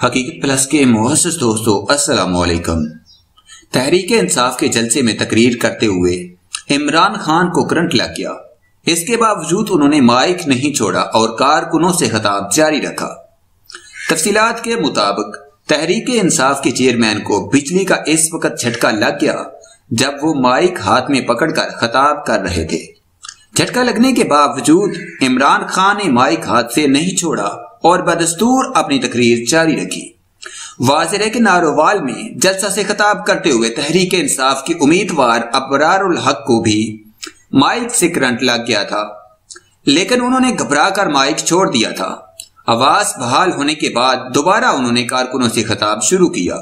حقیقت پلس کے معزز دوستو السلام علیکم۔ تحریک انصاف کے جلسے میں تقریر کرتے ہوئے عمران خان کو کرنٹ لگ گیا۔ اس کے باوجود انہوں نے مائک نہیں چھوڑا اور کارکنوں سے خطاب جاری رکھا۔ تفصیلات کے مطابق تحریک انصاف کے چیئرمین کو بجلی کا اس وقت جھٹکا لگ گیا جب وہ مائک ہاتھ میں پکڑ کر خطاب کر رہے تھے۔ جھٹکا لگنے کے باوجود عمران خان نے مائک ہاتھ سے نہیں چھوڑا اور بدستور اپنی تقریر جاری رکھی۔ واضح ہے کہ نارووال میں جلسہ سے خطاب کرتے ہوئے تحریک انصاف کی امیدوار ابرار الحق کو بھی مائک سے کرنٹ لگ گیا تھا، لیکن انہوں نے گھبرا کر مائک چھوڑ دیا تھا۔ آواز بحال ہونے کے بعد دوبارہ انہوں نے کارکنوں سے خطاب شروع کیا۔